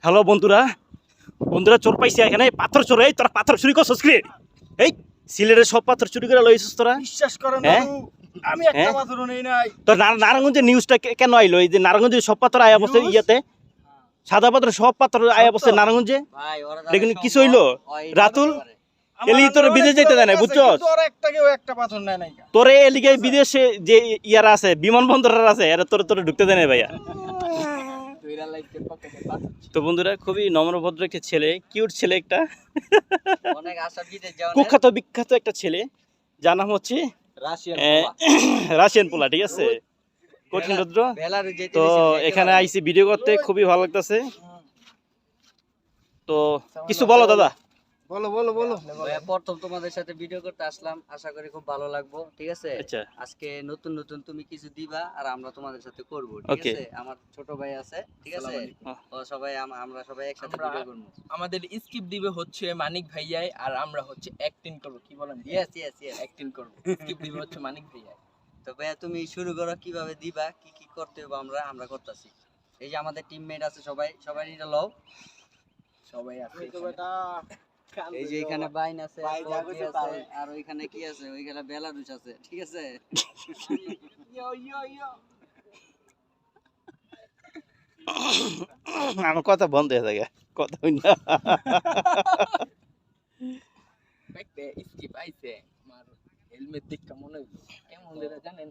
Hello বন্ধুরা, বন্ধুরা চোর পাইছি এখানে, পাথর চোর। এই তোরা পাথর চুরি করছিস কি? এই সিলেটের সব পাথর চুরি করে লইছিস তোরা? বিশ্বাস করেন হ্যাঁ? দাদু, আমি একটা পাথরও নেই নাই। তোর নারায়ণগঞ্জের নিউজটা কেন আইলো? এই যে নারায়ণগঞ্জের সব পাথর আয়া বসে News? ইয়াতে, সাদা পাথর সব পাথর আয়া বসে সত্য? নারায়ণগঞ্জে। ভাই ওরা দেখুন কিছু হইলো রাতুল এলি তোর বিদেশ যাইতে দেয় না, বুঝছস? তোর একটা কেউ একটা পাথর নেয় নাই। তোরে এলিগে বিদেশে যে ইয়ারা আছে, বিমানবন্দর আছে, এরা তোরে ঢুকতে দেয় না ভাইয়া। তো বন্ধুরা, খুবই নম্রভদ্র একটা ছেলে, কিউট ছেলে একটা, অনেক আশা বিদেশ যাওয়ার কুখ্যাত বিখ্যাত একটা ছেলে, যার নাম হচ্ছে রাশিয়ান রাশিয়ান পোলা, ঠিক আছে, কঠিন রুদ্র। বেলারুস যেতে তো বেশি এখানে আইসি ভিডিও করতে, খুবই ভালো লাগতেছে। তো কিছু বলো দাদা। বলো বলো বলো। ভাইয়া, প্রথম তোমাদের সাথে ভিডিও করতে আসলাম, আশা করি খুব ভালো লাগবে, ঠিক আছে? আচ্ছা, আজকে নতুন নতুন তুমি কিছু দিবা আর আমরা তোমাদের সাথে করব, ঠিক Okay. আছে? আমার ছোট ভাই আছে, ঠিক আছে? ও সবাই আমরা সবাই একসাথে আমরা- ভিডিও করব। আমাদের স্কিপ দিবে হচ্ছে মানিক ভাইয়াই, আর আমরা হচ্ছে অ্যাক্টিং করব। কি বলেন? Yes yes yes. অ্যাক্টিং করব। স্কিপ দিবে হচ্ছে মানিক ভাইয়াই। তো ভাইয়া তুমি শুরু করো, কিভাবে দিবা, কি কি করতে হবে আমরা করতেছি। এই যে আমাদের টিমমেট আছে, সবাই এটা লও। সবাই আছে তো এখানে। বেটা এই যে এখানে বাইন আছে, বাইন ফৌজি আছে, আছে, তাও। আর ওইখানে কি আছে? ওইখানে বেলারুস আছে, ঠিক আছে? ইয়ো ইয়ো ইয়ো। আমার কথা বন্ধ হয়ে থাকে, কথা হই না। একটা স্কিপ আইছে, আমার হেলমেট দেখতে মনে হইলো কেমন যেটা জানেন।